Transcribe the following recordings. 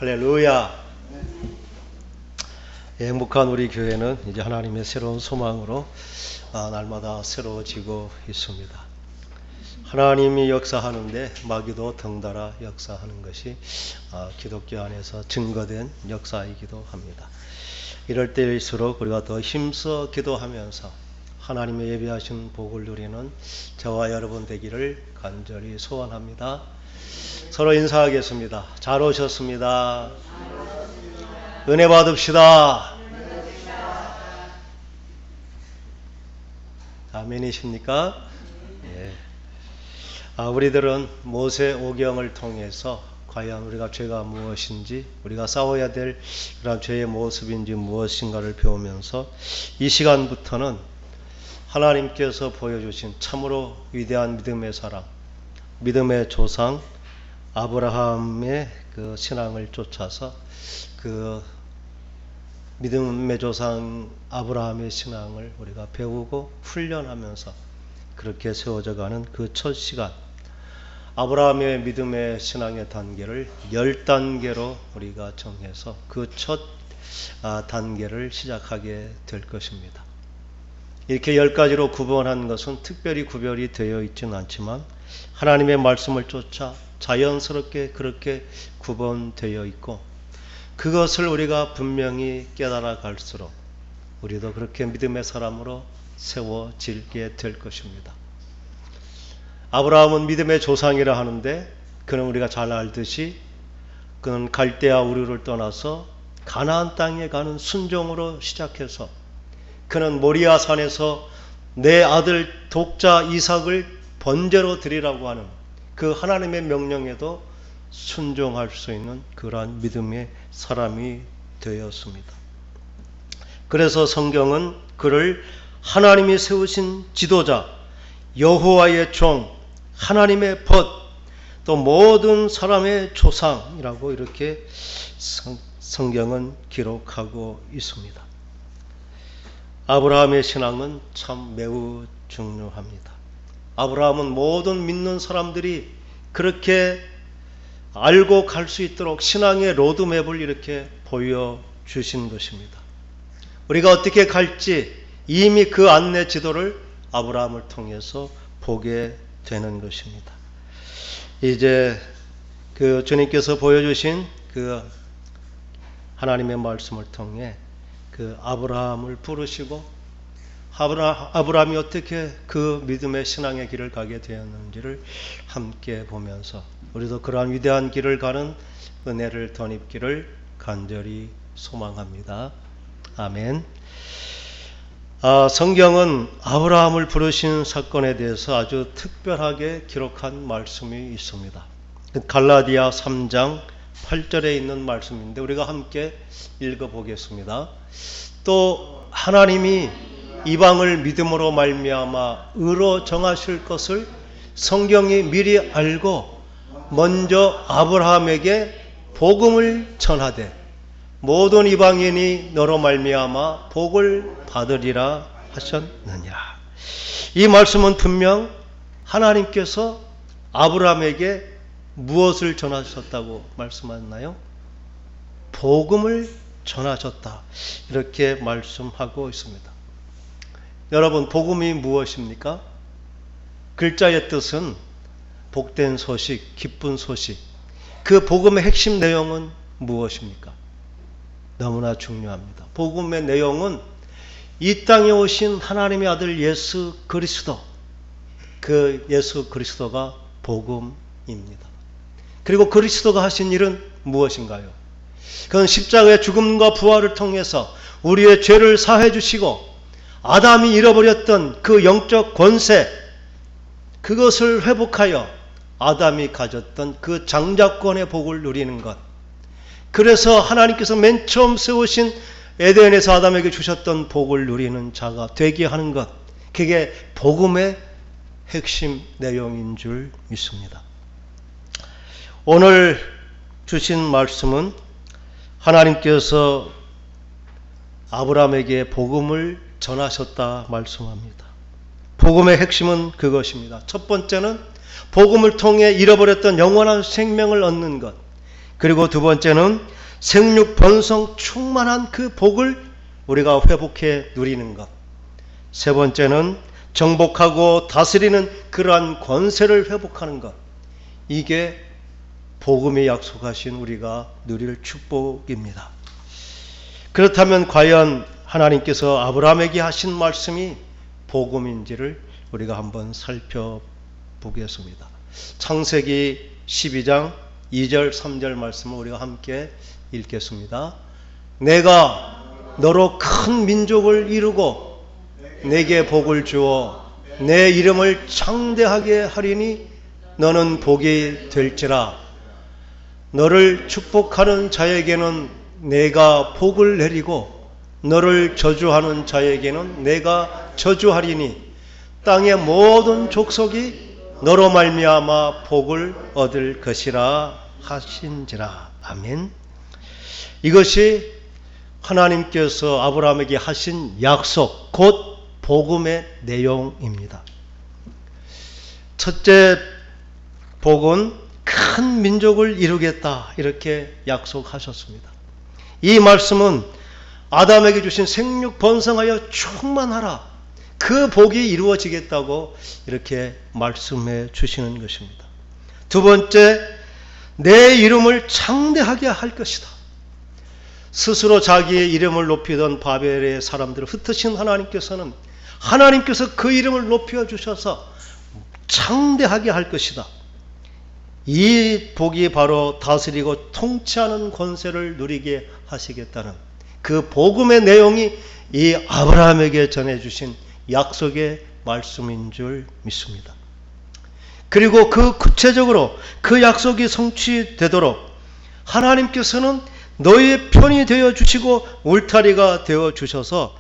할렐루야. 행복한 우리 교회는 이제 하나님의 새로운 소망으로 날마다 새로워지고 있습니다. 하나님이 역사하는데 마귀도 덩달아 역사하는 것이 기독교 안에서 증거된 역사이기도 합니다. 이럴 때일수록 우리가 더 힘써 기도하면서 하나님의 예비하신 복을 누리는 저와 여러분 되기를 간절히 소원합니다. 서로 인사하겠습니다. 잘 오셨습니다. 은혜 받읍시다. 아멘이십니까? 예. 우리들은 모세 오경을 통해서 과연 우리가 죄가 무엇인지, 우리가 싸워야 될 그런 죄의 모습인지 무엇인가를 배우면서 이 시간부터는 하나님께서 보여주신 참으로 위대한 믿음의 사람, 믿음의 조상 아브라함의 그 신앙을 쫓아서 그 믿음의 조상 아브라함의 신앙을 우리가 배우고 훈련하면서 그렇게 세워져가는 그 첫 시간, 아브라함의 믿음의 신앙의 단계를 10단계로 우리가 정해서 그 첫 단계를 시작하게 될 것입니다. 이렇게 10가지로 구분한 것은 특별히 구별이 되어 있지는 않지만 하나님의 말씀을 쫓아 자연스럽게 그렇게 구분되어 있고, 그것을 우리가 분명히 깨달아 갈수록 우리도 그렇게 믿음의 사람으로 세워지게 될 것입니다. 아브라함은 믿음의 조상이라 하는데, 그는 우리가 잘 알듯이 그는 갈대아 우르를 떠나서 가나안 땅에 가는 순종으로 시작해서 그는 모리아 산에서 내 아들 독자 이삭을 번제로 드리라고 하는 그 하나님의 명령에도 순종할 수 있는 그러한 믿음의 사람이 되었습니다. 그래서 성경은 그를 하나님이 세우신 지도자, 여호와의 종, 하나님의 벗, 또 모든 사람의 조상이라고 이렇게 성경은 기록하고 있습니다. 아브라함의 신앙은 참 매우 중요합니다. 아브라함은 모든 믿는 사람들이 그렇게 알고 갈 수 있도록 신앙의 로드맵을 이렇게 보여주신 것입니다. 우리가 어떻게 갈지 이미 그 안내 지도를 아브라함을 통해서 보게 되는 것입니다. 이제 그 주님께서 보여주신 그 하나님의 말씀을 통해 그 아브라함을 부르시고 아브라함이 어떻게 그 믿음의 신앙의 길을 가게 되었는지를 함께 보면서 우리도 그러한 위대한 길을 가는 은혜를 덧입기를 간절히 소망합니다. 아멘. 성경은 아브라함을 부르신 사건에 대해서 아주 특별하게 기록한 말씀이 있습니다. 갈라디아 3장 8절에 있는 말씀인데 우리가 함께 읽어보겠습니다. 또 하나님이 이방을 믿음으로 말미암아 의로 정하실 것을 성경이 미리 알고 먼저 아브라함에게 복음을 전하되 모든 이방인이 너로 말미암아 복을 받으리라 하셨느냐. 이 말씀은 분명 하나님께서 아브라함에게 무엇을 전하셨다고 말씀하셨나요? 복음을 전하셨다, 이렇게 말씀하고 있습니다. 여러분, 복음이 무엇입니까? 글자의 뜻은 복된 소식, 기쁜 소식. 그 복음의 핵심 내용은 무엇입니까? 너무나 중요합니다. 복음의 내용은 이 땅에 오신 하나님의 아들 예수 그리스도, 그 예수 그리스도가 복음입니다. 그리고 그리스도가 하신 일은 무엇인가요? 그건 십자가의 죽음과 부활을 통해서 우리의 죄를 사해 주시고 아담이 잃어버렸던 그 영적 권세, 그것을 회복하여 아담이 가졌던 그 장자권의 복을 누리는 것. 그래서 하나님께서 맨 처음 세우신 에덴에서 아담에게 주셨던 복을 누리는 자가 되게 하는 것, 그게 복음의 핵심 내용인 줄 믿습니다. 오늘 주신 말씀은 하나님께서 아브라함에게 복음을 전하셨다 말씀합니다. 복음의 핵심은 그것입니다. 첫 번째는 복음을 통해 잃어버렸던 영원한 생명을 얻는 것, 그리고 두 번째는 생육 번성 충만한 그 복을 우리가 회복해 누리는 것. 세 번째는 정복하고 다스리는 그러한 권세를 회복하는 것. 이게 복음이 약속하신 우리가 누릴 축복입니다. 그렇다면 과연 하나님께서 아브라함에게 하신 말씀이 복음인지를 우리가 한번 살펴보겠습니다. 창세기 12장 2절 3절 말씀을 우리가 함께 읽겠습니다. 내가 너로 큰 민족을 이루고 내게 복을 주어 내 이름을 창대하게 하리니 너는 복이 될지라. 너를 축복하는 자에게는 내가 복을 내리고 너를 저주하는 자에게는 내가 저주하리니 땅의 모든 족속이 너로 말미암아 복을 얻을 것이라 하신지라. 아멘. 이것이 하나님께서 아브라함에게 하신 약속, 곧 복음의 내용입니다. 첫째 복은 큰 민족을 이루겠다, 이렇게 약속하셨습니다. 이 말씀은 아담에게 주신 생육 번성하여 충만하라, 그 복이 이루어지겠다고 이렇게 말씀해 주시는 것입니다. 두 번째, 내 이름을 창대하게 할 것이다. 스스로 자기의 이름을 높이던 바벨의 사람들을 흩으신 하나님께서 그 이름을 높여주셔서 창대하게 할 것이다. 이 복이 바로 다스리고 통치하는 권세를 누리게 하시겠다는 그 복음의 내용이 이 아브라함에게 전해주신 약속의 말씀인 줄 믿습니다. 그리고 그 구체적으로 그 약속이 성취되도록 하나님께서는 너희의 편이 되어 주시고 울타리가 되어 주셔서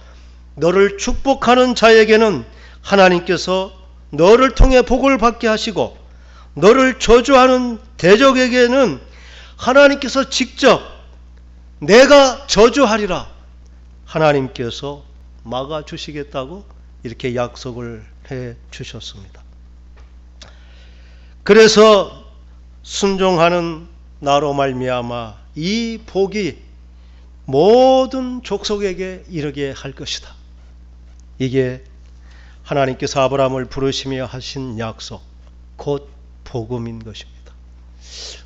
너를 축복하는 자에게는 하나님께서 너를 통해 복을 받게 하시고 너를 저주하는 대적에게는 하나님께서 직접 내가 저주하리라 하나님께서 막아주시겠다고 이렇게 약속을 해 주셨습니다. 그래서 순종하는 나로 말미암아 이 복이 모든 족속에게 이르게 할 것이다. 이게 하나님께서 아브라함을 부르시며 하신 약속, 곧 복음인 것입니다.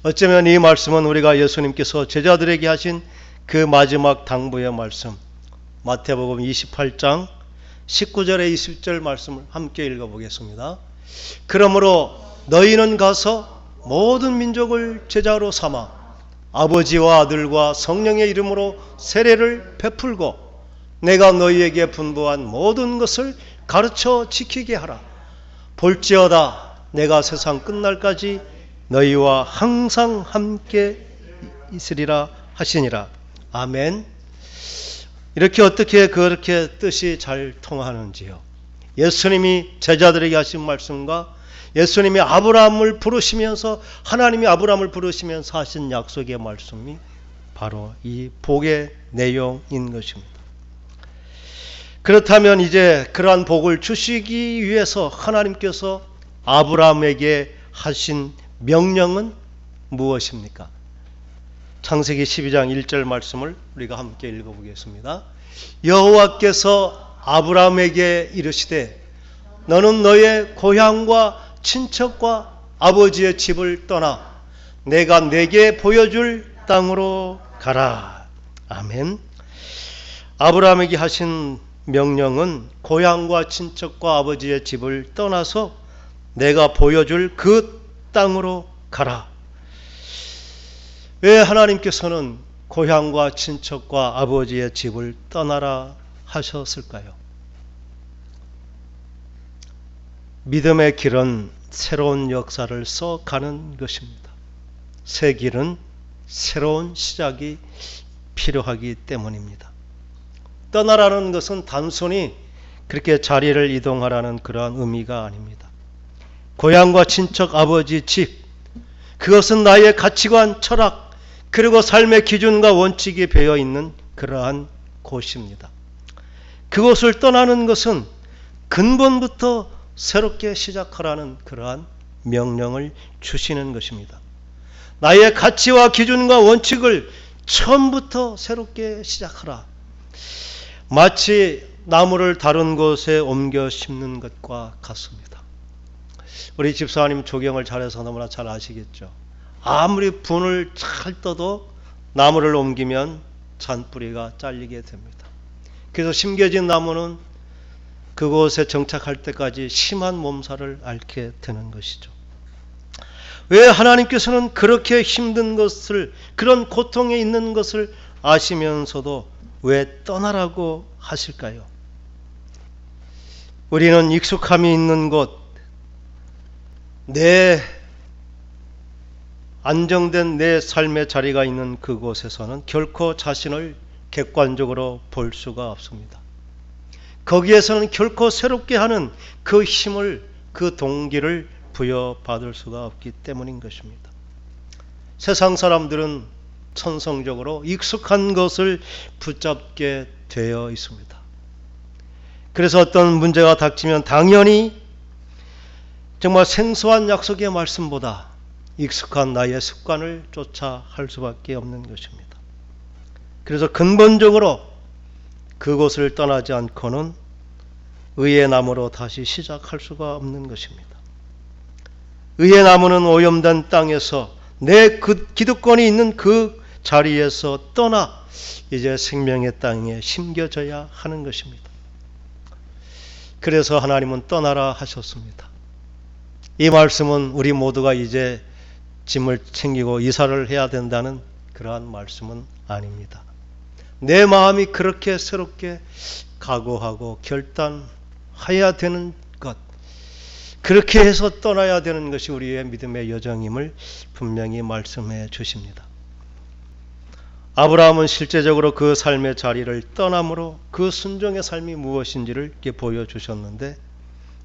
어쩌면 이 말씀은 우리가 예수님께서 제자들에게 하신 그 마지막 당부의 말씀, 마태복음 28장 19절에 20절 말씀을 함께 읽어보겠습니다. 그러므로 너희는 가서 모든 민족을 제자로 삼아 아버지와 아들과 성령의 이름으로 세례를 베풀고 내가 너희에게 분부한 모든 것을 가르쳐 지키게 하라. 볼지어다 내가 세상 끝날까지 너희와 항상 함께 있으리라 하시니라. 아멘. 이렇게 어떻게 그렇게 뜻이 잘 통하는지요. 예수님이 제자들에게 하신 말씀과 예수님이 아브라함을 부르시면서 하나님이 아브라함을 부르시면서 하신 약속의 말씀이 바로 이 복의 내용인 것입니다. 그렇다면 이제 그러한 복을 주시기 위해서 하나님께서 아브라함에게 하신 명령은 무엇입니까? 창세기 12장 1절 말씀을 우리가 함께 읽어보겠습니다. 여호와께서 아브라함에게 이르시되 너는 너의 고향과 친척과 아버지의 집을 떠나 내가 내게 보여줄 땅으로 가라. 아멘. 아브라함에게 하신 명령은 고향과 친척과 아버지의 집을 떠나서 내가 보여줄 그 땅으로 가라. 왜 하나님께서는 고향과 친척과 아버지의 집을 떠나라 하셨을까요? 믿음의 길은 새로운 역사를 써가는 것입니다. 새 길은 새로운 시작이 필요하기 때문입니다. 떠나라는 것은 단순히 그렇게 자리를 이동하라는 그러한 의미가 아닙니다. 고향과 친척, 아버지 집, 그것은 나의 가치관, 철학, 그리고 삶의 기준과 원칙이 배어 있는 그러한 곳입니다. 그곳을 떠나는 것은 근본부터 새롭게 시작하라는 그러한 명령을 주시는 것입니다. 나의 가치와 기준과 원칙을 처음부터 새롭게 시작하라. 마치 나무를 다른 곳에 옮겨 심는 것과 같습니다. 우리 집사님 조경을 잘해서 너무나 잘 아시겠죠. 아무리 분을 잘 떠도 나무를 옮기면 잔뿌리가 잘리게 됩니다. 그래서 심겨진 나무는 그곳에 정착할 때까지 심한 몸살을 앓게 되는 것이죠. 왜 하나님께서는 그렇게 힘든 것을, 그런 고통에 있는 것을 아시면서도 왜 떠나라고 하실까요? 우리는 익숙함이 있는 곳, 내 안정된 내 삶의 자리가 있는 그곳에서는 결코 자신을 객관적으로 볼 수가 없습니다. 거기에서는 결코 새롭게 하는 그 힘을, 그 동기를 부여받을 수가 없기 때문인 것입니다. 세상 사람들은 천성적으로 익숙한 것을 붙잡게 되어 있습니다. 그래서 어떤 문제가 닥치면 당연히 정말 생소한 약속의 말씀보다 익숙한 나의 습관을 쫓아 할 수밖에 없는 것입니다. 그래서 근본적으로 그곳을 떠나지 않고는 의의 나무로 다시 시작할 수가 없는 것입니다. 의의 나무는 오염된 땅에서 내 그 기득권이 있는 그 자리에서 떠나 이제 생명의 땅에 심겨져야 하는 것입니다. 그래서 하나님은 떠나라 하셨습니다. 이 말씀은 우리 모두가 이제 짐을 챙기고 이사를 해야 된다는 그러한 말씀은 아닙니다. 내 마음이 그렇게 새롭게 각오하고 결단해야 되는 것, 그렇게 해서 떠나야 되는 것이 우리의 믿음의 여정임을 분명히 말씀해 주십니다. 아브라함은 실제적으로 그 삶의 자리를 떠남으로 그 순종의 삶이 무엇인지를 이렇게 보여주셨는데,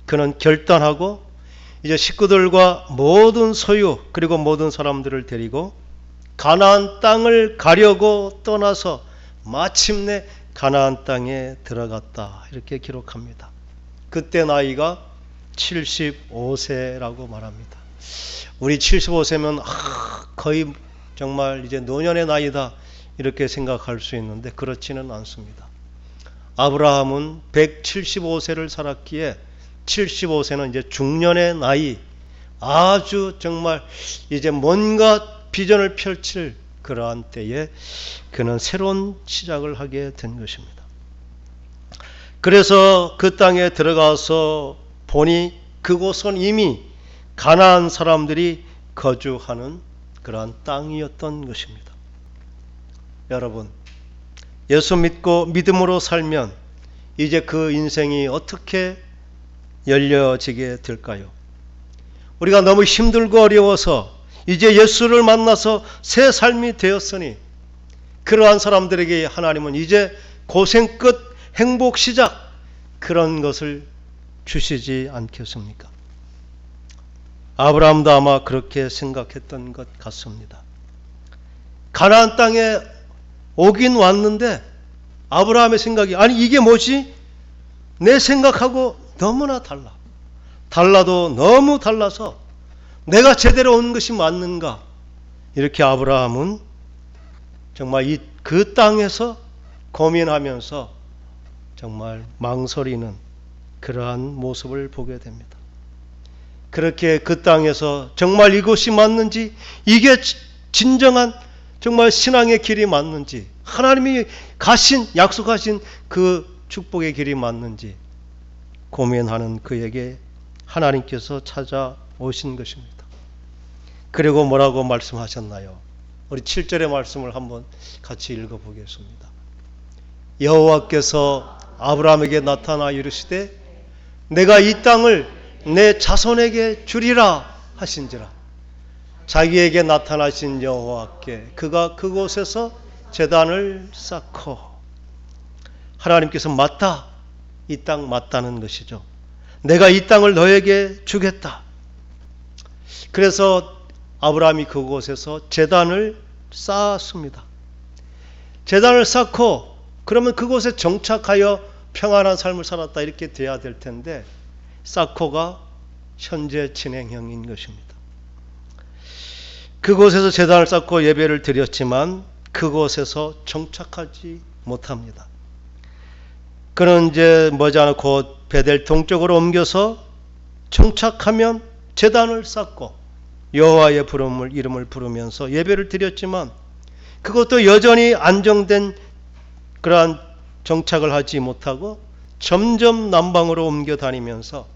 그는 결단하고 이제 식구들과 모든 소유 그리고 모든 사람들을 데리고 가나안 땅을 가려고 떠나서 마침내 가나안 땅에 들어갔다, 이렇게 기록합니다. 그때 나이가 75세라고 말합니다. 우리 75세면 거의 정말 이제 노년의 나이다 이렇게 생각할 수 있는데 그렇지는 않습니다. 아브라함은 175세를 살았기에 75세는 이제 중년의 나이, 아주 정말 이제 뭔가 비전을 펼칠 그러한 때에 그는 새로운 시작을 하게 된 것입니다. 그래서 그 땅에 들어가서 보니 그곳은 이미 가나안 사람들이 거주하는 그러한 땅이었던 것입니다. 여러분, 예수 믿고 믿음으로 살면 이제 그 인생이 어떻게 열려지게 될까요? 우리가 너무 힘들고 어려워서 이제 예수를 만나서 새 삶이 되었으니 그러한 사람들에게 하나님은 이제 고생 끝 행복 시작, 그런 것을 주시지 않겠습니까? 아브라함도 아마 그렇게 생각했던 것 같습니다. 가나안 땅에 오긴 왔는데 아브라함의 생각이, 아니 이게 뭐지? 내 생각하고 너무나 달라도 너무 달라서 내가 제대로 온 것이 맞는가? 이렇게 아브라함은 정말 그 땅에서 고민하면서 정말 망설이는 그러한 모습을 보게 됩니다. 그렇게 그 땅에서 정말 이것이 맞는지, 이게 진정한 정말 신앙의 길이 맞는지, 하나님이 약속하신 그 축복의 길이 맞는지 고민하는 그에게 하나님께서 찾아오신 것입니다. 그리고 뭐라고 말씀하셨나요? 우리 7절의 말씀을 한번 같이 읽어보겠습니다. 여호와께서 아브라함에게 나타나 이르시되 내가 이 땅을 내 자손에게 주리라 하신지라. 자기에게 나타나신 여호와께 그가 그곳에서 제단을 쌓고, 하나님께서 맞다, 이 땅 맞다는 것이죠. 내가 이 땅을 너에게 주겠다. 그래서 아브라함이 그곳에서 제단을 쌓았습니다. 제단을 쌓고 그러면 그곳에 정착하여 평안한 삶을 살았다 이렇게 돼야 될 텐데, 쌓고가 현재 진행형인 것입니다. 그곳에서 제단을 쌓고 예배를 드렸지만 그곳에서 정착하지 못합니다. 그는 이제 머지않아 곧 베델 동쪽으로 옮겨서 정착하면 제단을 쌓고 여호와의 이름을 부르면서 예배를 드렸지만 그것도 여전히 안정된 그러한 정착을 하지 못하고 점점 남방으로 옮겨 다니면서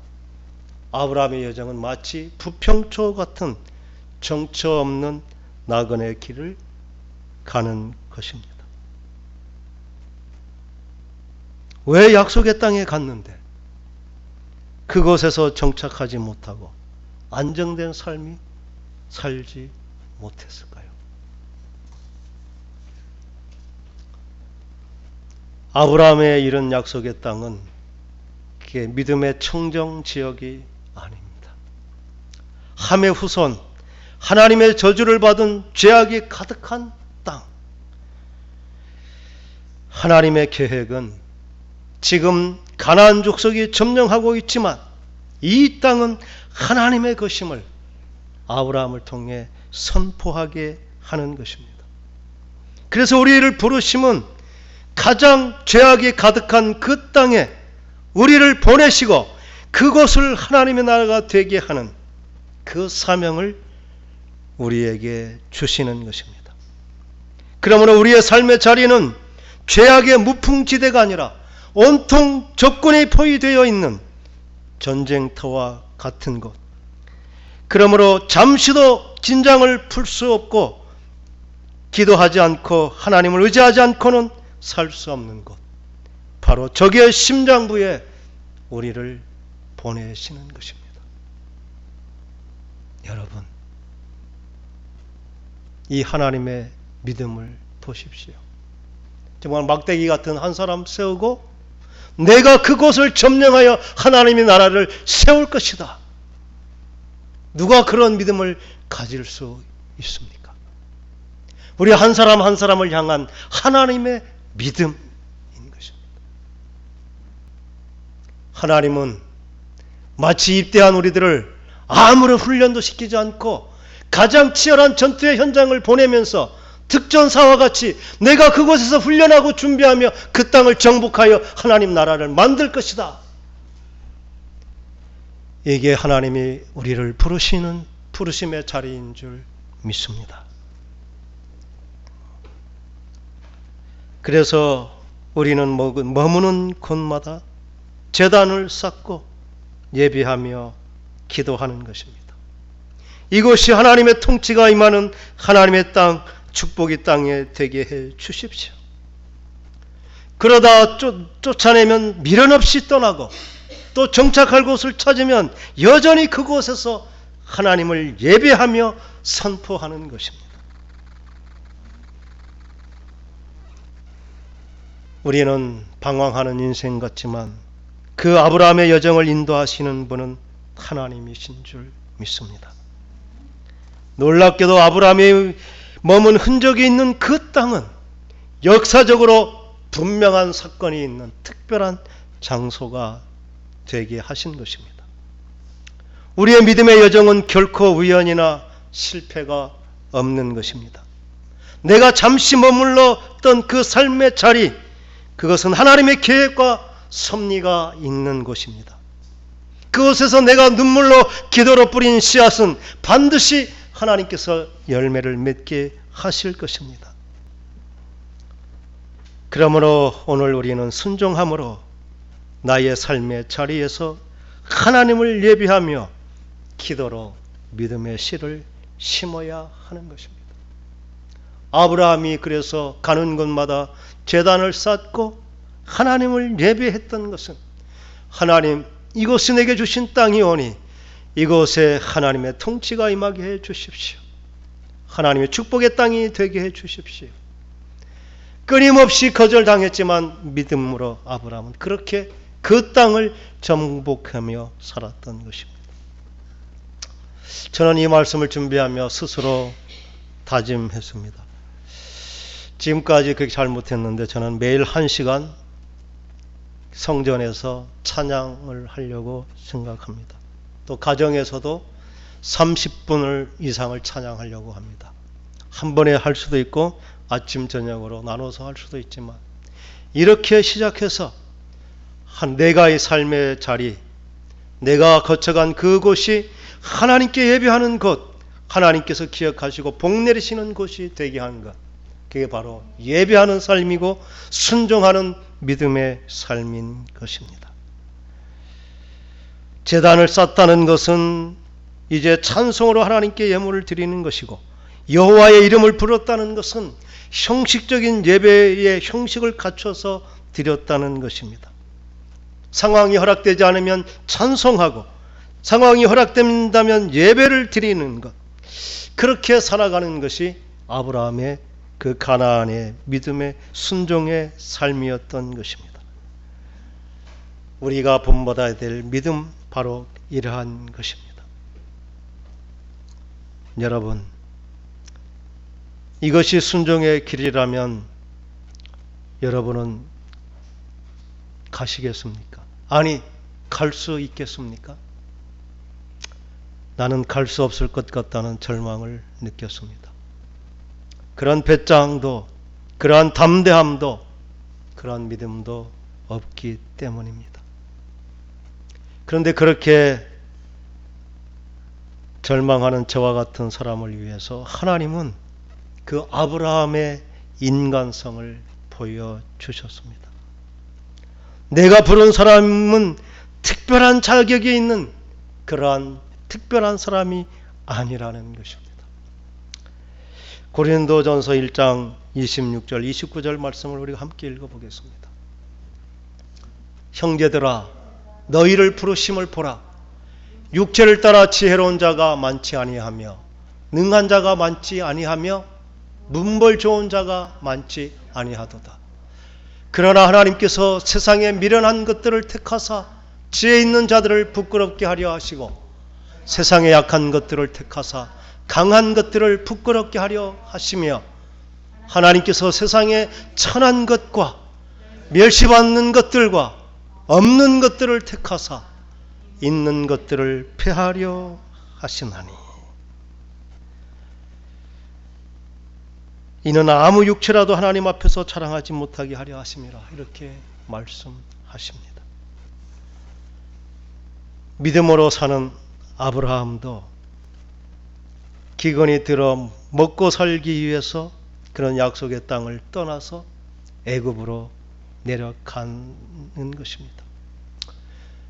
아브라함의 여정은 마치 부평초 같은 정처 없는 나그네 길을 가는 것입니다. 왜 약속의 땅에 갔는데 그곳에서 정착하지 못하고 안정된 삶이 살지 못했을까요? 아브라함의 이런 약속의 땅은 그게 믿음의 청정 지역이 아닙니다. 함의 후손, 하나님의 저주를 받은 죄악이 가득한 땅. 하나님의 계획은 지금 가나안 족속이 점령하고 있지만 이 땅은 하나님의 것임을 아브라함을 통해 선포하게 하는 것입니다. 그래서 우리를 부르심은 가장 죄악이 가득한 그 땅에 우리를 보내시고 그곳을 하나님의 나라가 되게 하는 그 사명을 우리에게 주시는 것입니다. 그러므로 우리의 삶의 자리는 죄악의 무풍지대가 아니라 온통 적군이 포위되어 있는 전쟁터와 같은 곳. 그러므로 잠시도 진장을 풀 수 없고 기도하지 않고 하나님을 의지하지 않고는 살 수 없는 곳. 바로 적의 심장부에 우리를 보내시는 것입니다. 여러분, 이 하나님의 믿음을 보십시오. 정말 막대기 같은 한 사람 세우고 내가 그곳을 점령하여 하나님의 나라를 세울 것이다. 누가 그런 믿음을 가질 수 있습니까? 우리 한 사람 한 사람을 향한 하나님의 믿음인 것입니다. 하나님은 마치 입대한 우리들을 아무런 훈련도 시키지 않고 가장 치열한 전투의 현장을 보내면서 특전사와 같이 내가 그곳에서 훈련하고 준비하며 그 땅을 정복하여 하나님 나라를 만들 것이다. 이게 하나님이 우리를 부르시는 부르심의 자리인 줄 믿습니다. 그래서 우리는 머무는 곳마다 제단을 쌓고 예배하며 기도하는 것입니다. 이곳이 하나님의 통치가 임하는 하나님의 땅, 축복의 땅에 되게 해 주십시오. 그러다 쫓아내면 미련 없이 떠나고 또 정착할 곳을 찾으면 여전히 그곳에서 하나님을 예배하며 선포하는 것입니다. 우리는 방황하는 인생 같지만 그 아브라함의 여정을 인도하시는 분은 하나님이신 줄 믿습니다. 놀랍게도 아브라함이 머문 흔적이 있는 그 땅은 역사적으로 분명한 사건이 있는 특별한 장소가 되게 하신 것입니다. 우리의 믿음의 여정은 결코 우연이나 실패가 없는 것입니다. 내가 잠시 머물렀던 그 삶의 자리, 그것은 하나님의 계획과 섭리가 있는 곳입니다. 그곳에서 내가 눈물로 기도로 뿌린 씨앗은 반드시 하나님께서 열매를 맺게 하실 것입니다. 그러므로 오늘 우리는 순종함으로 나의 삶의 자리에서 하나님을 예비하며 기도로 믿음의 씨를 심어야 하는 것입니다. 아브라함이 그래서 가는 곳마다 제단을 쌓고 하나님을 예배했던 것은 하나님, 이곳이 내게 주신 땅이 오니 이곳에 하나님의 통치가 임하게 해 주십시오. 하나님의 축복의 땅이 되게 해 주십시오. 끊임없이 거절당했지만 믿음으로 아브라함은 그렇게 그 땅을 정복하며 살았던 것입니다. 저는 이 말씀을 준비하며 스스로 다짐했습니다. 지금까지 그렇게 잘 못했는데 저는 매일 1시간 성전에서 찬양을 하려고 생각합니다. 또 가정에서도 30분을 이상을 찬양하려고 합니다. 한 번에 할 수도 있고 아침 저녁으로 나눠서 할 수도 있지만 이렇게 시작해서 내가의 삶의 자리, 내가 거쳐간 그곳이 하나님께 예배하는 곳, 하나님께서 기억하시고 복 내리시는 곳이 되게 하는 것, 그게 바로 예배하는 삶이고 순종하는 믿음의 삶인 것입니다. 제단을 쌓다는 것은 이제 찬송으로 하나님께 예물을 드리는 것이고, 여호와의 이름을 부렀다는 것은 형식적인 예배의 형식을 갖춰서 드렸다는 것입니다. 상황이 허락되지 않으면 찬송하고, 상황이 허락된다면 예배를 드리는 것, 그렇게 살아가는 것이 아브라함의 그 가나안의 믿음의 순종의 삶이었던 것입니다. 우리가 본받아야 될 믿음, 바로 이러한 것입니다. 여러분, 이것이 순종의 길이라면 여러분은 가시겠습니까? 아니, 갈 수 있겠습니까? 나는 갈 수 없을 것 같다는 절망을 느꼈습니다. 그런 배짱도, 그러한 담대함도, 그러한 믿음도 없기 때문입니다. 그런데 그렇게 절망하는 저와 같은 사람을 위해서 하나님은 그 아브라함의 인간성을 보여주셨습니다. 내가 부른 사람은 특별한 자격이 있는 그러한 특별한 사람이 아니라는 것입니다. 고린도전서 1장 26절 29절 말씀을 우리가 함께 읽어보겠습니다. 형제들아, 너희를 부르심을 보라. 육체를 따라 지혜로운 자가 많지 아니하며 능한 자가 많지 아니하며 문벌 좋은 자가 많지 아니하도다. 그러나 하나님께서 세상에 미련한 것들을 택하사 지혜 있는 자들을 부끄럽게 하려 하시고, 세상에 약한 것들을 택하사 강한 것들을 부끄럽게 하려 하시며, 하나님께서 세상에 천한 것과 멸시받는 것들과 없는 것들을 택하사 있는 것들을 폐하려 하시나니, 이는 아무 육체라도 하나님 앞에서 자랑하지 못하게 하려 하심이라. 이렇게 말씀하십니다. 믿음으로 사는 아브라함도 기근이 들어 먹고 살기 위해서 그런 약속의 땅을 떠나서 애굽으로 내려가는 것입니다.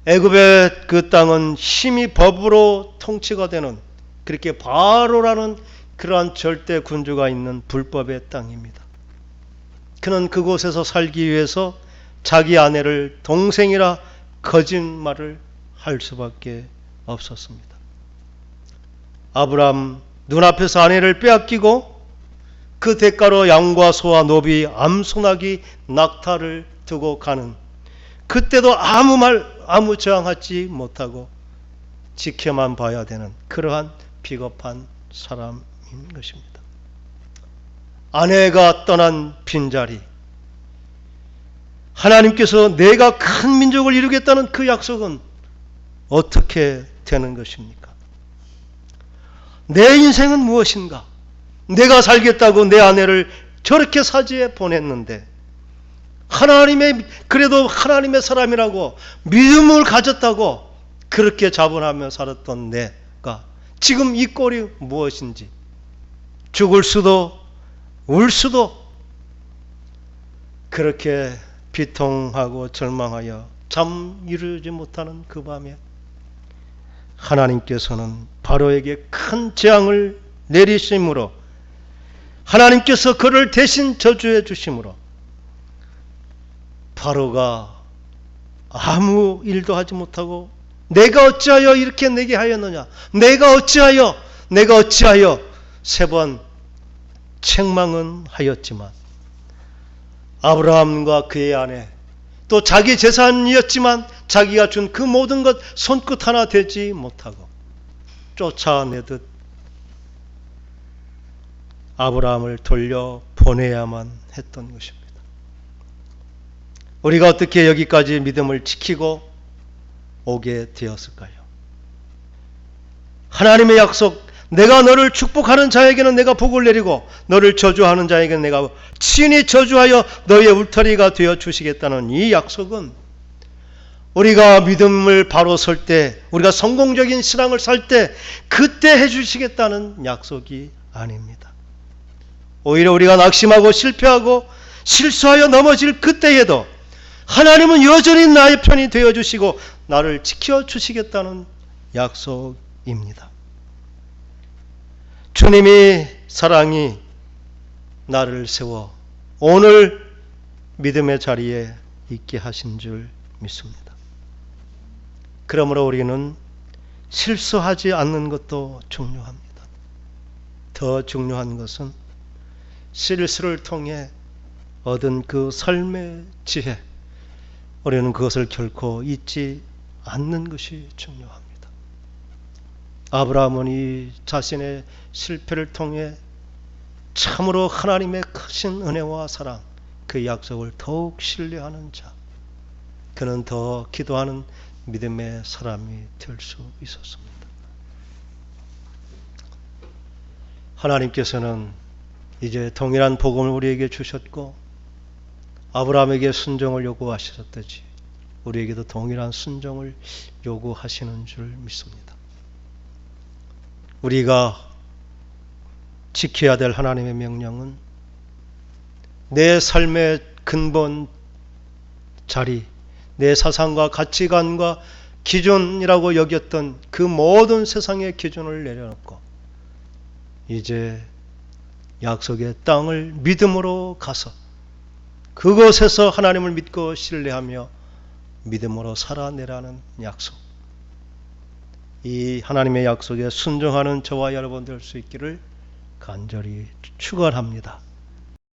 애굽의 그 땅은 힘이 법으로 통치가 되는, 그렇게 바로라는 그러한 절대 군주가 있는 불법의 땅입니다. 그는 그곳에서 살기 위해서 자기 아내를 동생이라 거짓말을 할 수밖에 없었습니다. 아브라함 눈앞에서 아내를 빼앗기고 그 대가로 양과 소와 노비, 암소나기, 낙타를 두고 가는, 그때도 아무 저항하지 못하고 지켜만 봐야 되는 그러한 비겁한 사람인 것입니다. 아내가 떠난 빈자리, 하나님께서 내가 큰 민족을 이루겠다는 그 약속은 어떻게 되는 것입니까? 내 인생은 무엇인가? 내가 살겠다고 내 아내를 저렇게 사지에 보냈는데, 그래도 하나님의 사람이라고 믿음을 가졌다고 그렇게 자본하며 살았던 내가 지금 이 꼴이 무엇인지, 죽을 수도 울 수도, 그렇게 비통하고 절망하여 잠 이루지 못하는 그 밤에 하나님께서는 바로에게 큰 재앙을 내리심으로, 하나님께서 그를 대신 저주해 주심으로 바로가 아무 일도 하지 못하고, 내가 어찌하여 이렇게 내게 하였느냐, 내가 어찌하여 3번 책망은 하였지만, 아브라함과 그의 아내, 또 자기 재산이었지만 자기가 준 그 모든 것 손끝 하나 대지 못하고 쫓아내듯 아브라함을 돌려 보내야만 했던 것입니다. 우리가 어떻게 여기까지 믿음을 지키고 오게 되었을까요? 하나님의 약속, 내가 너를 축복하는 자에게는 내가 복을 내리고 너를 저주하는 자에게는 내가 친히 저주하여 너의 울타리가 되어 주시겠다는 이 약속은 우리가 믿음을 바로 설 때, 우리가 성공적인 신앙을 살 때 그때 해주시겠다는 약속이 아닙니다. 오히려 우리가 낙심하고 실패하고 실수하여 넘어질 그때에도 하나님은 여전히 나의 편이 되어주시고 나를 지켜주시겠다는 약속입니다. 주님이 사랑이 나를 세워 오늘 믿음의 자리에 있게 하신 줄 믿습니다. 그러므로 우리는 실수하지 않는 것도 중요합니다. 더 중요한 것은 실수를 통해 얻은 그 삶의 지혜, 우리는 그것을 결코 잊지 않는 것이 중요합니다. 아브라함은 이 자신의 실패를 통해 참으로 하나님의 크신 은혜와 사랑, 그 약속을 더욱 신뢰하는 자, 그는 더 기도하는 믿음의 사람이 될 수 있었습니다. 하나님께서는 이제 동일한 복음을 우리에게 주셨고 아브라함에게 순종을 요구하셨듯이 우리에게도 동일한 순종을 요구하시는 줄 믿습니다. 우리가 지켜야 될 하나님의 명령은 내 삶의 근본 자리, 내 사상과 가치관과 기준이라고 여겼던 그 모든 세상의 기준을 내려놓고 이제 약속의 땅을 믿음으로 가서 그곳에서 하나님을 믿고 신뢰하며 믿음으로 살아내라는 약속. 이 하나님의 약속에 순종하는 저와 여러분 될 수 있기를 간절히 축원합니다.